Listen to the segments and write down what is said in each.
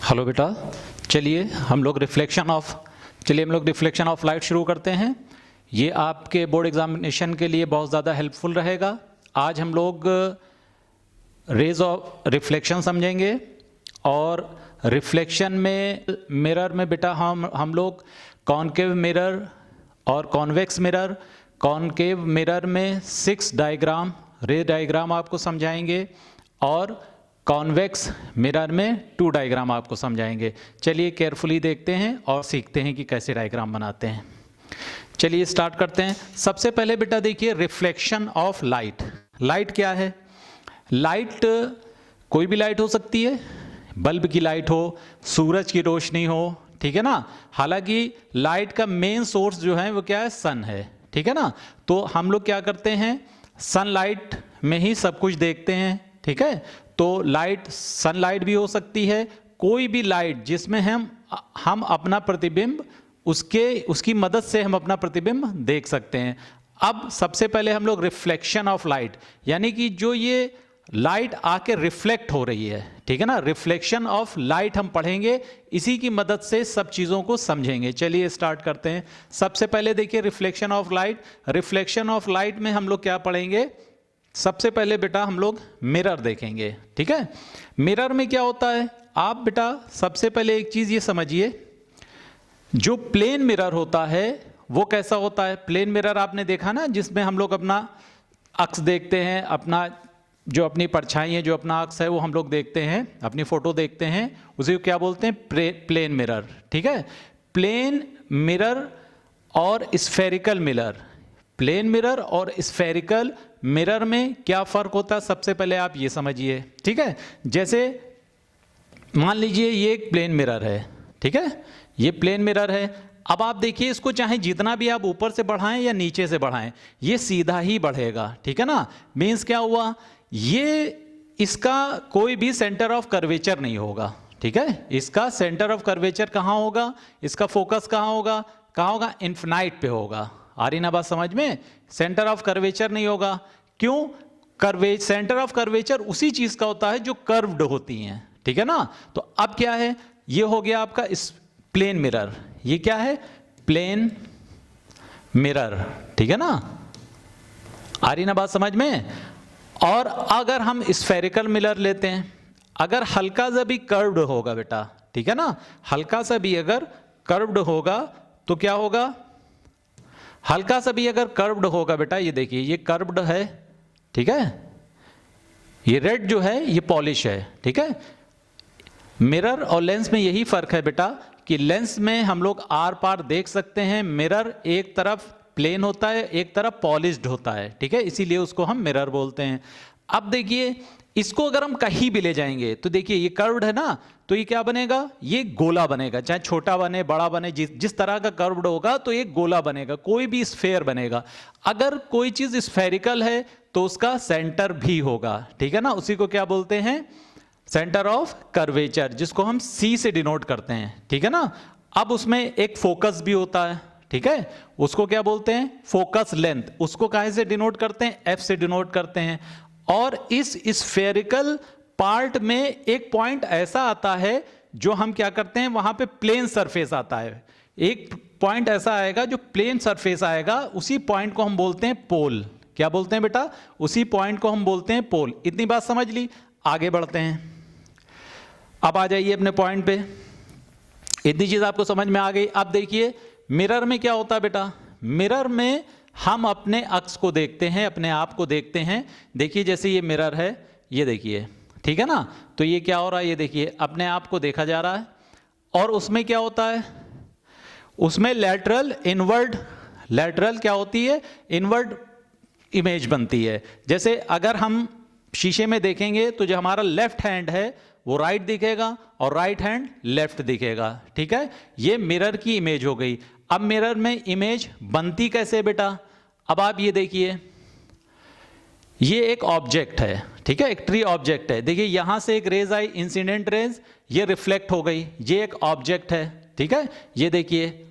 Hello बेटा, चलिए हम लोग रिफ्लेक्शन ऑफ लाइट शुरू करते हैं। ये आपके बोर्ड एग्जामिनेशन के लिए बहुत ज़्यादा हेल्पफुल रहेगा। आज हम लोग रेज ऑफ रिफ्लेक्शन समझेंगे और रिफ्लेक्शन में मिरर में बेटा हम लोग कॉनकेव मिरर और कॉन्वेक्स मिरर, कॉनकेव मिरर में 6 डायग्राम रे डायग्राम आपको समझाएंगे और कॉन्वेक्स मिरर में 2 डायग्राम आपको समझाएंगे। चलिए केयरफुली देखते हैं और सीखते हैं कि कैसे डायग्राम बनाते हैं। चलिए स्टार्ट करते हैं। सबसे पहले बेटा देखिए रिफ्लेक्शन ऑफ लाइट। लाइट क्या है? लाइट कोई भी लाइट हो सकती है, बल्ब की लाइट हो, सूरज की रोशनी हो, ठीक है ना। हालांकि लाइट का मेन सोर्स जो है वो क्या है? सन है, ठीक है ना। तो हम लोग क्या करते हैं, सनलाइट में ही सब कुछ देखते हैं, ठीक है। तो लाइट सनलाइट भी हो सकती है, कोई भी लाइट जिसमें हम अपना प्रतिबिंब उसकी मदद से हम अपना प्रतिबिंब देख सकते हैं। अब सबसे पहले हम लोग रिफ्लेक्शन ऑफ लाइट, यानी कि जो ये लाइट आके रिफ्लेक्ट हो रही है, ठीक है ना, रिफ्लेक्शन ऑफ लाइट हम पढ़ेंगे, इसी की मदद से सब चीज़ों को समझेंगे। चलिए स्टार्ट करते हैं। सबसे पहले देखिए reflection of light. Reflection of light में हम लोग क्या पढ़ेंगे? सबसे पहले बेटा हम लोग मिरर देखेंगे, ठीक है। मिरर में क्या होता है? आप बेटा सबसे पहले एक चीज़ ये समझिए, जो प्लेन मिरर होता है वो कैसा होता है? प्लेन मिरर आपने देखा ना, जिसमें हम लोग अपना अक्स देखते हैं, अपनी परछाई है, जो अपना अक्स है वो हम लोग देखते हैं, अपनी फोटो देखते हैं, उसे क्या बोलते हैं? प्लेन मिरर, ठीक है। प्लेन मिरर और स्फेरिकल मिरर, प्लेन मिरर और स्फेरिकल मिरर में क्या फर्क होता है? सबसे पहले आप ये समझिए, ठीक है। जैसे मान लीजिए ये एक प्लेन मिरर है, ठीक है, ये प्लेन मिरर है। अब आप देखिए इसको चाहे जितना भी आप ऊपर से बढ़ाएं या नीचे से बढ़ाएं, ये सीधा ही बढ़ेगा, ठीक है ना। मीन्स क्या हुआ? ये इसका कोई भी सेंटर ऑफ कर्वेचर नहीं होगा, ठीक है। इसका सेंटर ऑफ कर्वेचर कहाँ होगा? इसका फोकस कहाँ होगा? कहाँ होगा? इन्फिनाइट पे होगा। आ रही ना बात समझ में? सेंटर ऑफ कर्वेचर नहीं होगा। क्यों? सेंटर ऑफ कर्वेचर उसी चीज का होता है जो कर्व्ड होती हैं, ठीक है ना। तो अब क्या है? ये हो गया आपका इस प्लेन मिरर। ये क्या है? प्लेन मिरर, ठीक है ना। आ रही ना बात समझ में? और अगर हम स्फेरिकल मिरर लेते हैं, अगर हल्का सा भी कर्व्ड होगा बेटा, ठीक है ना, हल्का सा भी अगर कर्व्ड होगा तो क्या होगा? हल्का सा भी अगर कर्व्ड होगा बेटा, ये देखिए ये कर्व्ड है, ठीक है, ये रेड जो है ये पॉलिश है, ठीक है। मिरर और लेंस में यही फर्क है बेटा कि लेंस में हम लोग आर पार देख सकते हैं, मिरर एक तरफ प्लेन होता है, एक तरफ पॉलिश्ड होता है, ठीक है, इसीलिए उसको हम मिरर बोलते हैं। अब देखिए इसको अगर हम कहीं भी ले जाएंगे तो देखिए ये कर्व्ड है ना, तो ये क्या बनेगा? ये गोला बनेगा, चाहे छोटा बने बड़ा बने, जिस तरह का कर्व्ड होगा तो ये गोला बनेगा, कोई भी स्फेयर बनेगा। अगर कोई चीज स्फेरिकल है तो उसका सेंटर भी होगा, ठीक है ना, उसी को क्या बोलते हैं? सेंटर ऑफ कर्वेचर, जिसको हम सी से डिनोट करते हैं, ठीक है ना। अब उसमें एक फोकस भी होता है, ठीक है, उसको क्या बोलते हैं? Focus length. उसको काहे से डिनोट करते हैं? एफ से डिनोट करते हैं। और इस स्फेरिकल पार्ट में एक पॉइंट ऐसा आता है जो हम क्या करते हैं, वहां पे प्लेन सरफेस आता है, एक पॉइंट ऐसा आएगा जो प्लेन सरफेस आएगा, उसी पॉइंट को हम बोलते हैं पोल। क्या बोलते हैं बेटा? उसी पॉइंट को हम बोलते हैं पोल। इतनी बात समझ ली, आगे बढ़ते हैं। अब आ जाइए अपने पॉइंट पे। इतनी चीज आपको समझ में आ गई। अब देखिए मिरर में क्या होता है बेटा? मिरर में हम अपने अक्स को देखते हैं, अपने आप को देखते हैं। देखिए जैसे ये मिरर है, ये देखिए, ठीक है ना, तो ये क्या हो रहा है? ये देखिए अपने आप को देखा जा रहा है। और उसमें क्या होता है? उसमें लैटरल इनवर्ड, लैटरल क्या होती है? इनवर्ड इमेज बनती है। जैसे अगर हम शीशे में देखेंगे तो जो हमारा लेफ्ट हैंड है वो राइट दिखेगा और राइट हैंड लेफ्ट दिखेगा, ठीक है। ये मिरर की इमेज हो गई। अब मिरर में इमेज बनती कैसे बेटा? अब आप ये देखिए, ये एक ऑब्जेक्ट है, ठीक है, एक ट्री ऑब्जेक्ट है। देखिए यहां से एक रेज आई, इंसिडेंट रेज, ये रिफ्लेक्ट हो गई, ये एक ऑब्जेक्ट है, ठीक है, ये देखिए।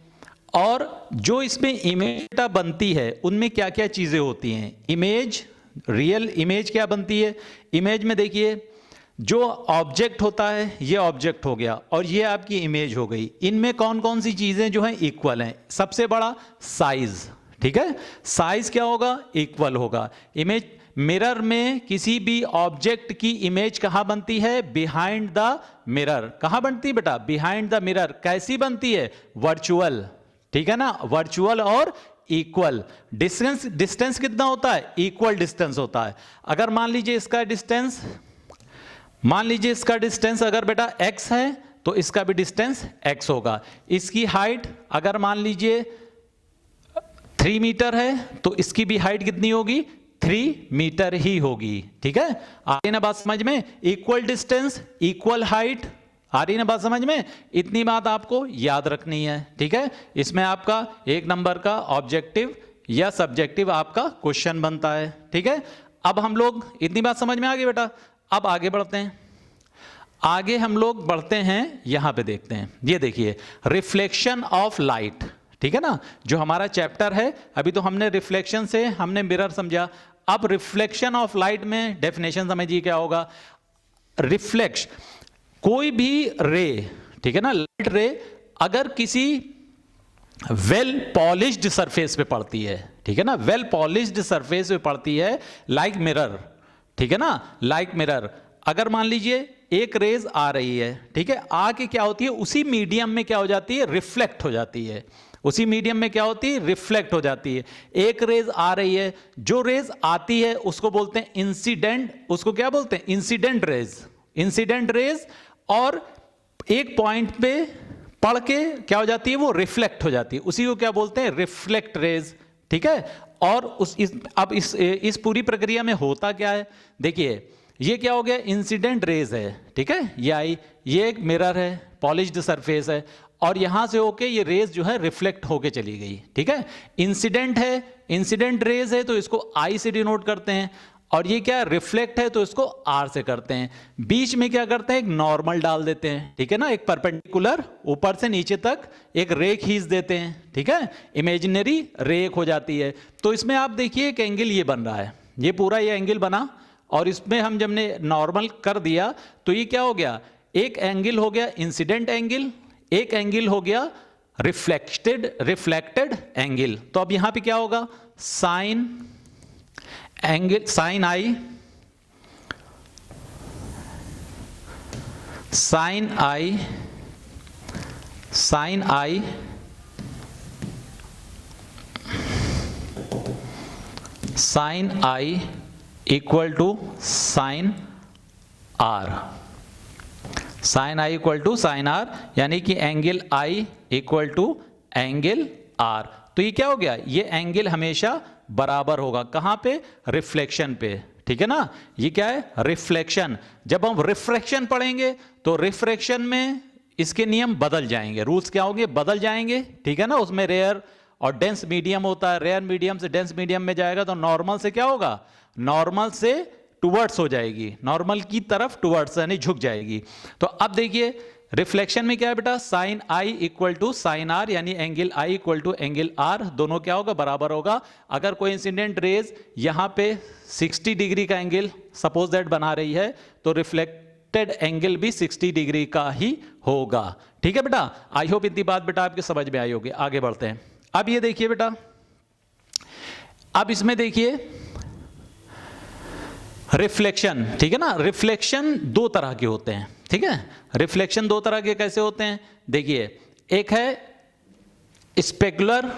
और जो इसमें इमेज बनती है उनमें क्या क्या चीजें होती हैं? इमेज, रियल इमेज क्या बनती है? इमेज में देखिए जो ऑब्जेक्ट होता है ये ऑब्जेक्ट हो गया और ये आपकी इमेज हो गई। इनमें कौन कौन सी चीजें जो हैं इक्वल हैं? सबसे बड़ा साइज, ठीक है, साइज क्या होगा? इक्वल होगा। इमेज, मिरर में किसी भी ऑब्जेक्ट की इमेज कहां बनती है? Behind the mirror. कहां बनती है बेटा? Behind the mirror. कैसी बनती है? वर्चुअल, ठीक है ना, वर्चुअल और इक्वल। डिस्टेंस कितना होता है? इक्वल डिस्टेंस होता है। अगर मान लीजिए इसका डिस्टेंस अगर बेटा x है तो इसका भी डिस्टेंस x होगा। इसकी हाइट अगर मान लीजिए 3 मीटर है तो इसकी भी हाइट कितनी होगी? 3 मीटर ही होगी, ठीक है। आ रही ना बात समझ में? इक्वल डिस्टेंस, इक्वल हाइट, आ रही ना बात समझ में? इतनी बात आपको याद रखनी है, ठीक है। इसमें आपका 1 नंबर का ऑब्जेक्टिव या सब्जेक्टिव आपका क्वेश्चन बनता है, ठीक है। अब हम लोग, इतनी बात समझ में आ गई बेटा? अब आगे बढ़ते हैं। आगे हम लोग बढ़ते हैं, यहां पे देखते हैं, ये देखिए रिफ्लेक्शन ऑफ लाइट, ठीक है ना, जो हमारा चैप्टर है। अभी तो हमने रिफ्लेक्शन से हमने मिरर समझा, अब रिफ्लेक्शन ऑफ लाइट में डेफिनेशन समझिए क्या होगा। रिफ्लेक्श, कोई भी रे, ठीक है ना, लाइट रे अगर किसी वेल पॉलिश्ड सरफेस पे पड़ती है, ठीक है ना, वेल पॉलिश्ड सरफेस पे पड़ती है, लाइक मिरर, ठीक है ना, लाइक मिरर। अगर मान लीजिए एक रेज आ रही है, ठीक है, आके क्या होती है? उसी मीडियम में क्या हो जाती है? रिफ्लेक्ट हो जाती है। उसी मीडियम में क्या होती है? रिफ्लेक्ट हो जाती है। एक रेज आ रही है, जो रेज आती है उसको बोलते हैं इंसिडेंट, उसको क्या बोलते हैं? Incident raise, incident raise. और एक पॉइंट पे पड़ के क्या हो जाती है? वो रिफ्लेक्ट हो जाती है, उसी को क्या बोलते हैं? रिफ्लेक्ट रेज, ठीक है। और अब इस पूरी प्रक्रिया में होता क्या है? देखिए ये क्या हो गया? इंसिडेंट रेज है, ठीक है, ये आई, ये एक मिरर है, पॉलिश्ड सरफेस है, और यहां से होके ये रेज जो है रिफ्लेक्ट होके चली गई, ठीक है। इंसिडेंट है, इंसिडेंट रेज है तो इसको आई से डिनोट करते हैं, और ये क्या? रिफ्लेक्ट है तो इसको आर से करते हैं। बीच में क्या करते हैं? एक नॉर्मल डाल देते हैं, ठीक है ना, एक परपेंडिकुलर ऊपर से नीचे तक एक रे खींच देते हैं, ठीक है, इमेजिनरी रे हो जाती है। तो इसमें आप देखिए एक एंगल ये बन रहा है, ये पूरा ये एंगल बना, और इसमें हम जब ने नॉर्मल कर दिया तो ये क्या हो गया? एक एंगल हो गया इंसिडेंट एंगल, एक एंगल हो गया रिफ्लेक्टेड एंगल। तो अब यहां पे क्या होगा? Sine angle, sine I, sine I, sine I sine I equal to sine R, sine I equal to sine are, यानी कि angle I equal to angle R. तो ये क्या हो गया? ये एंगल हमेशा बराबर होगा, कहां पे? रिफ्लेक्शन पे, ठीक है ना। ये क्या है? रिफ्लेक्शन। जब हम रिफ्रैक्शन पढ़ेंगे तो रिफ्रैक्शन में इसके नियम बदल जाएंगे, रूल्स क्या होंगे? बदल जाएंगे, ठीक है ना। उसमें रेयर और डेंस मीडियम होता है, रेयर मीडियम से डेंस मीडियम में जाएगा तो नॉर्मल से क्या होगा? नॉर्मल से टुवर्ड्स हो जाएगी, नॉर्मल की तरफ टुवर्ड्स यानी झुक जाएगी। तो अब देखिए रिफ्लेक्शन में क्या है बेटा? Sine I equal to sine are, यानी angle I equal to angle r, दोनों क्या होगा? बराबर होगा। अगर कोई इंसिडेंट रेज यहां पे 60 डिग्री का एंगल सपोज दैट बना रही है तो रिफ्लेक्टेड एंगल भी 60 डिग्री का ही होगा, ठीक है बेटा। आई होप इतनी बात बेटा आपके समझ में आई होगी। आगे बढ़ते हैं। अब ये देखिए बेटा, अब इसमें देखिए रिफ्लेक्शन, ठीक है ना। रिफ्लेक्शन दो तरह के होते हैं, ठीक है। रिफ्लेक्शन दो तरह के कैसे होते हैं? देखिए एक है स्पेकुलर,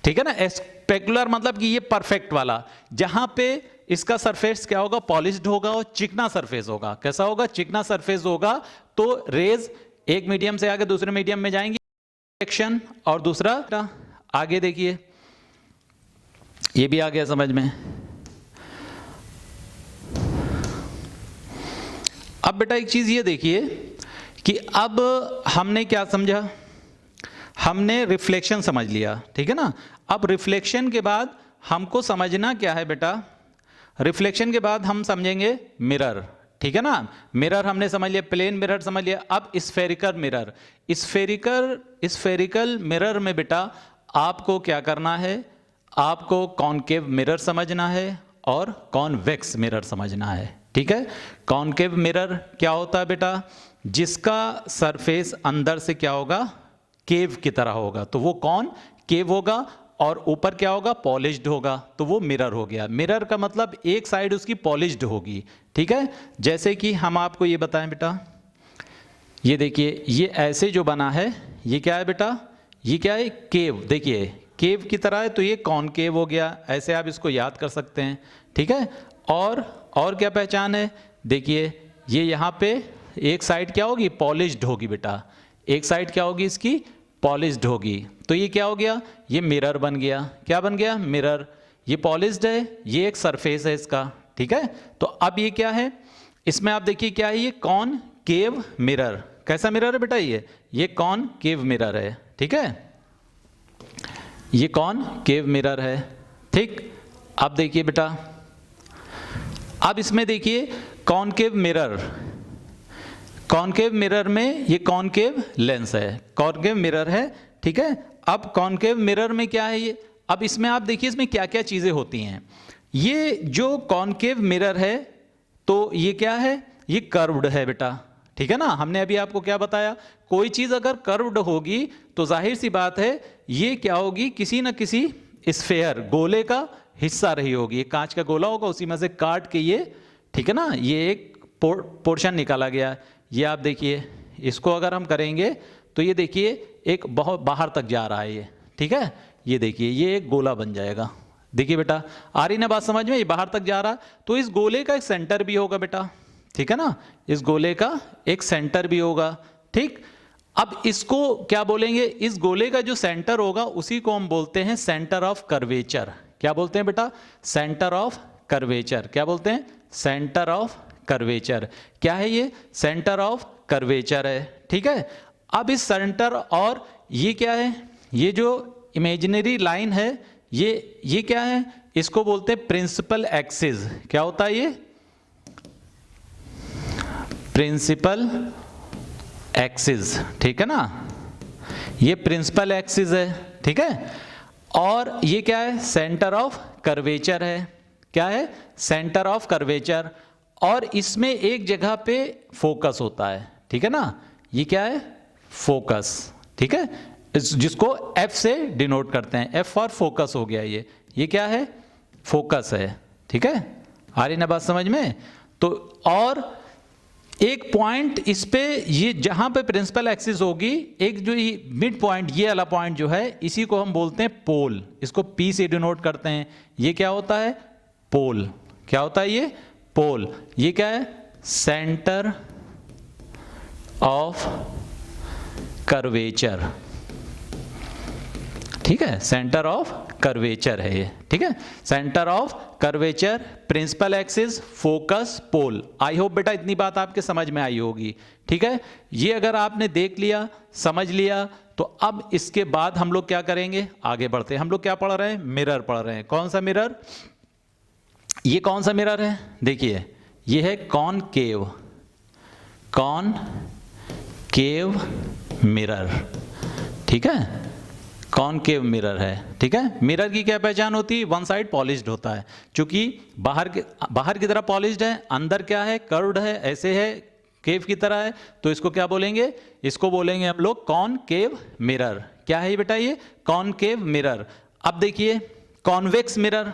ठीक है ना। स्पेकुलर मतलब कि ये परफेक्ट वाला, जहां पे इसका सरफेस क्या होगा? पॉलिश्ड होगा और चिकना सरफेस होगा। कैसा होगा? चिकना सरफेस होगा। तो रेज एक मीडियम से आगे दूसरे मीडियम में जाएंगी, रिफ्लेक्शन। और दूसरा आगे देखिए, ये भी आ गया समझ में। अब बेटा एक चीज ये देखिए कि अब हमने क्या समझा? हमने रिफ्लेक्शन समझ लिया, ठीक है ना। अब रिफ्लेक्शन के बाद हमको समझना क्या है बेटा? रिफ्लेक्शन के बाद हम समझेंगे मिरर, ठीक है ना। मिरर हमने समझ लिया, प्लेन मिरर समझ लिया। अब स्फेरिकल मिरर, स्फेरिकल मिरर में बेटा आपको क्या करना है? आपको कॉनकेव मिरर समझना है और कॉन्वेक्स मिरर समझना है, ठीक है। कॉनकेव मिरर क्या होता है बेटा, जिसका सरफेस अंदर से क्या होगा, केव की तरह होगा, तो वो कॉनकेव होगा, और ऊपर क्या होगा, पॉलिश्ड होगा, तो वो मिरर हो गया। मिरर का मतलब एक साइड उसकी पॉलिश्ड होगी, ठीक है। जैसे कि हम आपको ये बताएं बेटा, ये देखिए ये ऐसे जो बना है ये क्या है बेटा, ये क्या है, केव। देखिए केव की तरह है तो ये कॉनकेव हो गया, ऐसे आप इसको याद कर सकते हैं, ठीक है। और क्या पहचान है, देखिए ये यहाँ पे एक साइड क्या होगी, पॉलिश्ड होगी बेटा, एक साइड क्या होगी इसकी, पॉलिश्ड होगी, तो ये क्या हो गया, ये मिरर बन गया। क्या बन गया, मिरर। ये पॉलिश्ड है, ये एक सरफेस है इसका, ठीक है। तो अब ये क्या है, इसमें आप देखिए क्या है, ये कॉनकेव मिरर। कैसा मिरर है बेटा, ये कॉनकेव मिरर है, ठीक है, ये कॉनकेव मिरर है, ठीक। अब देखिए बेटा, अब इसमें देखिए कॉनकेव मिरर में ये कॉनकेव लेंस है, कॉनकेव मिरर है, ठीक है। अब कॉनकेव मिरर में क्या है ये, अब इसमें आप देखिए इसमें क्या क्या चीजें होती हैं। ये जो कॉनकेव मिरर है तो ये क्या है, ये कर्व्ड है बेटा, ठीक है ना। हमने अभी आपको क्या बताया, कोई चीज अगर कर्व्ड होगी तो जाहिर सी बात है ये क्या होगी, किसी न किसी स्फेयर, गोले का हिस्सा रही होगी। एक कांच का गोला होगा, उसी में से काट के ये, ठीक है ना, ये एक पोर्शन निकाला गया। ये आप देखिए इसको अगर हम करेंगे तो ये देखिए एक बहुत बाहर तक जा रहा है ये, ठीक है। ये देखिए ये एक गोला बन जाएगा, देखिए बेटा, आ रही ना बात समझ में, ये बाहर तक जा रहा है, तो इस गोले का एक सेंटर भी होगा बेटा, ठीक है ना, इस गोले का एक सेंटर भी होगा, ठीक। अब इसको क्या बोलेंगे, इस गोले का जो सेंटर होगा उसी को हम बोलते हैं सेंटर ऑफ कर्वेचर। क्या बोलते हैं बेटा, सेंटर ऑफ कर्वेचर। क्या बोलते हैं, सेंटर ऑफ कर्वेचर। क्या है ये, सेंटर ऑफ कर्वेचर है, ठीक है। अब इस सेंटर, और ये क्या है, ये जो इमेजिनरी लाइन है ये क्या है, इसको बोलते हैं प्रिंसिपल एक्सिस। क्या होता है ये, प्रिंसिपल एक्सिस, ठीक है ना, ये प्रिंसिपल एक्सिस है, ठीक है। और ये क्या है, सेंटर ऑफ कर्वेचर है। क्या है, सेंटर ऑफ कर्वेचर, और इसमें एक जगह पे फोकस होता है, ठीक है ना, ये क्या है, फोकस, ठीक है, जिसको F से डिनोट करते हैं, F फॉर फोकस हो गया ये क्या है, फोकस है, ठीक है। आ रही ना बात समझ में। तो और एक पॉइंट इस पे, ये जहां पे प्रिंसिपल एक्सिस होगी, एक जो मिड पॉइंट, ये वाला पॉइंट जो है, इसी को हम बोलते हैं पोल, इसको P से डिनोट करते हैं। ये क्या होता है, पोल। क्या होता है ये, पोल। ये क्या है, सेंटर ऑफ कर्वेचर, ठीक है, सेंटर ऑफ कर्वेचर है ये, ठीक है, centre of curvature, principal axis, focus, pole. I hope बेटा इतनी बात आपके समझ में आई होगी, ठीक है। ये अगर आपने देख लिया, समझ लिया, तो अब इसके बाद हम लोग क्या करेंगे, आगे बढ़ते हैं। हम लोग क्या पढ़ रहे हैं, मिरर पढ़ रहे हैं। कौन सा मिरर, ये कौन सा मिरर है, देखिए ये है कॉनकेव मिरर, ठीक है, कॉनकेव मिरर है, ठीक है। मिरर की क्या पहचान होती है, वन साइड पॉलिश्ड होता है, क्योंकि बाहर की तरफ पॉलिश्ड है, अंदर क्या है, कर्व्ड है, ऐसे है, केव की तरह है, तो इसको क्या बोलेंगे, इसको बोलेंगे हम लोग कॉनकेव मिरर। क्या है ये बेटा, ये कॉनकेव मिरर। अब देखिए कॉन्वेक्स मिरर,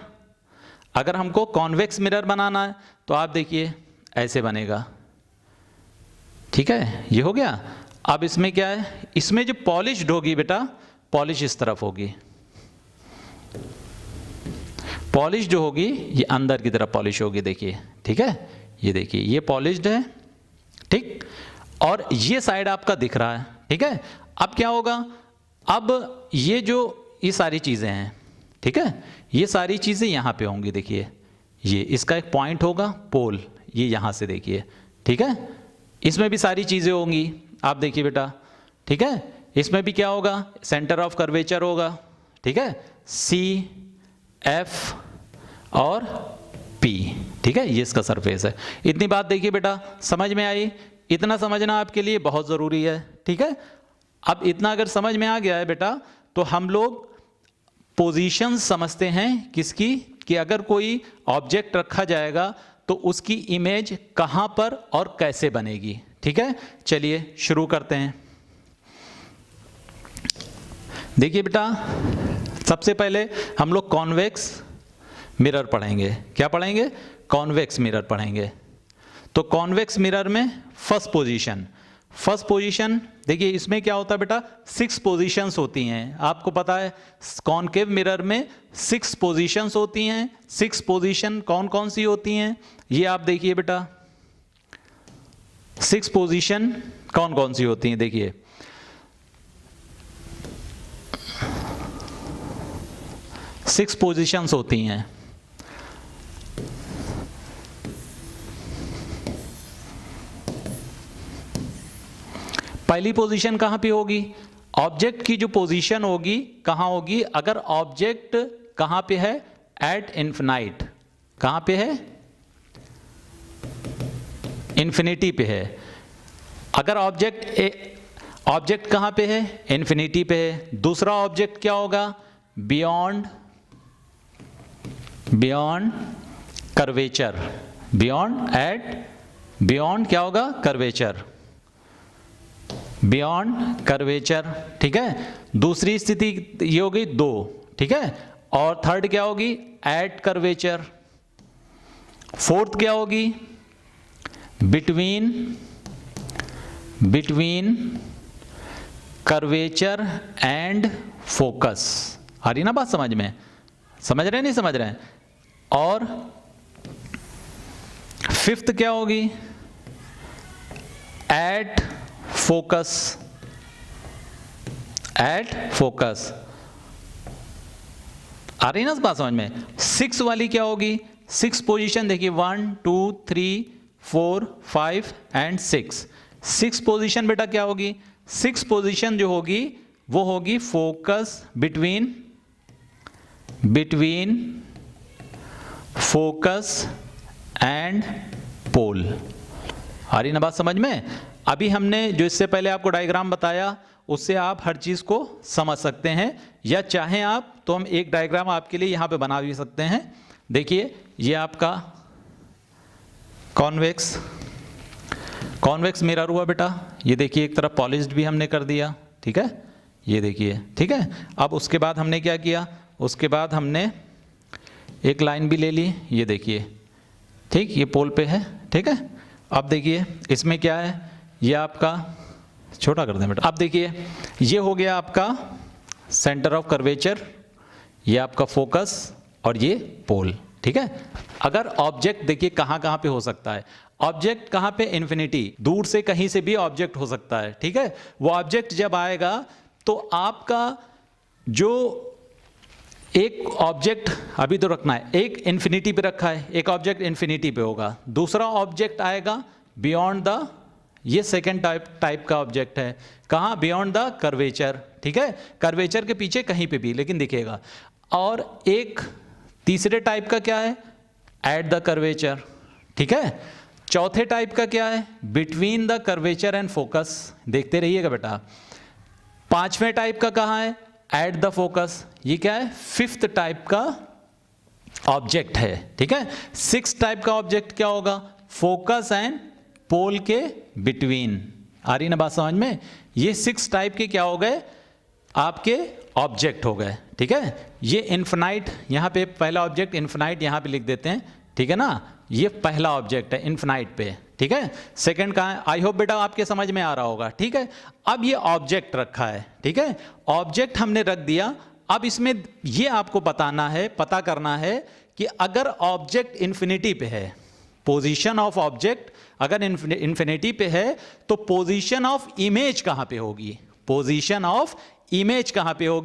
अगर हमको कॉन्वेक्स मिरर बनाना है तो आप देखिए ऐसे बनेगा, ठीक है, ये हो गया। अब इसमें क्या है, इसमें जो पॉलिश्ड होगी बेटा, पॉलिश इस तरफ होगी, पॉलिश जो होगी ये अंदर की तरफ पॉलिश होगी, देखिए, ठीक है, ये देखिए ये पॉलिश्ड है, ठीक, और ये साइड आपका दिख रहा है, ठीक है। अब क्या होगा, अब ये सारी चीजें हैं, ठीक है, ये सारी चीजें यहां पे होंगी, देखिए ये इसका एक पॉइंट होगा, पोल, ये यहां से देखिए, ठीक है, इसमें भी सारी चीजें होंगी, आप देखिए बेटा, ठीक है। इसमें भी क्या होगा, सेंटर ऑफ कर्वेचर होगा, ठीक है, C, F और P, ठीक है, ये इसका सरफेस है। इतनी बात देखिए बेटा, समझ में आई, इतना समझना आपके लिए बहुत जरूरी है, ठीक है। अब इतना अगर समझ में आ गया है बेटा, तो हम लोग पोजीशन समझते हैं किसकी, कि अगर कोई ऑब्जेक्ट रखा जाएगा तो उसकी इमेज कहां पर और कैसे बनेगी। ठीक है, चलिए शुरू करते हैं। देखिए बेटा, सबसे पहले हम लोग कॉन्वेक्स मिरर पढ़ेंगे। क्या पढ़ेंगे? कॉन्वेक्स मिरर पढ़ेंगे। तो कॉन्वेक्स मिरर में फर्स्ट पोजीशन देखिए, इसमें क्या होता है बेटा, 6 पोजीशंस होती हैं। आपको पता है कॉनकेव मिरर में 6 पोजीशंस होती हैं। 6 पोजीशन कौन कौन सी होती हैं, ये आप देखिए बेटा। 6 पोजीशन कौन कौन सी होती हैं, देखिए। सिक्स पोजीशंस होती हैं। पहली पोजीशन कहां पे होगी? ऑब्जेक्ट की जो पोजीशन होगी कहां होगी? अगर ऑब्जेक्ट कहां पे है? At infinite. कहां पे है? इन्फिनिटी पे है। अगर ऑब्जेक्ट कहां पे है? इन्फिनिटी पे है। दूसरा ऑब्जेक्ट क्या होगा? Beyond curvature. बियॉन्ड क्या होगा? कर्वेचर। Beyond curvature. ठीक है, दूसरी स्थिति ये होगी 2। ठीक है, और थर्ड क्या होगी? Eight curvature. फोर्थ क्या होगी? Between curvature and focus. आ रही ना बात समझ में? समझ रहे हैं, नहीं समझ रहे हैं? और फिफ्थ क्या होगी? At focus. आ रही ना बात समझ में? 6 वाली क्या होगी? 6 पोजीशन देखिए, 1 2 3 4 5 एंड 6। 6 पोजीशन बेटा क्या होगी? 6 पोजीशन जो होगी वो होगी focus between focus and pole. आ रही ना बात समझ में? अभी हमने जो इससे पहले आपको डायग्राम बताया उससे आप हर चीज को समझ सकते हैं, या चाहें आप तो हम एक डायग्राम आपके लिए यहां पे बना भी सकते हैं। देखिए, ये आपका कॉन्वेक्स मिरर हुआ बेटा। ये देखिए, एक तरफ पॉलिश्ड भी हमने कर दिया। ठीक है, ये देखिए। ठीक है, अब उसके बाद हमने क्या किया? उसके बाद हमने एक लाइन भी ले ली, ये देखिए। ठीक, ये पोल पे है। ठीक है, अब देखिए इसमें क्या है, ये आपका छोटा कर दें बेटा। अब देखिए, ये हो गया आपका सेंटर ऑफ कर्वेचर, ये आपका फोकस और ये पोल। ठीक है, अगर ऑब्जेक्ट देखिए कहां कहां पे हो सकता है। ऑब्जेक्ट कहां पे? इन्फिनिटी। दूर से कहीं से भी ऑब्जेक्ट हो सकता है। ठीक है, वो ऑब्जेक्ट जब आएगा तो आपका जो एक ऑब्जेक्ट अभी तो रखना है, एक इन्फिनिटी पे रखा है, एक ऑब्जेक्ट इन्फिनिटी पे होगा। दूसरा ऑब्जेक्ट आएगा बियॉन्ड द, ये सेकेंड टाइप का ऑब्जेक्ट है। कहां? Beyond the curvature. ठीक है, कर्वेचर के पीछे कहीं पे भी लेकिन दिखेगा। और एक तीसरे टाइप का क्या है? At the curvature. ठीक है, चौथे टाइप का क्या है? Between the curvature and focus. देखते रहिएगा बेटा। पांचवें टाइप का कहां है? At the focus. ये क्या है? फिफ्थ टाइप का ऑब्जेक्ट है। ठीक है, 6 टाइप का ऑब्जेक्ट क्या होगा? फोकस एंड पोल के बिटवीन। आ रही ना बात समझ में? ये 6 टाइप के क्या हो गए? आपके ऑब्जेक्ट हो गए। ठीक है, ये इन्फिनाइट, यहां पे पहला ऑब्जेक्ट इन्फिनाइट यहां पे लिख देते हैं। ठीक है ना, ये पहला ऑब्जेक्ट है इन्फिनाइट पे। ठीक है, सेकंड कहां है? आई होप बेटा आपके समझ में आ रहा होगा। ठीक है, अब ये ऑब्जेक्ट रखा है। ठीक है, ऑब्जेक्ट हमने रख दिया। अब इसमें ये आपको पता करना है कि अगर ऑब्जेक्ट इन्फिनिटी पे है, पोजीशन ऑफ ऑब्जेक्ट अगर इन्फिनिटी पे है तो पोजीशन ऑफ इमेज कहां पे होगी? पोजीशन ऑफ इमेज कहां पे होगी?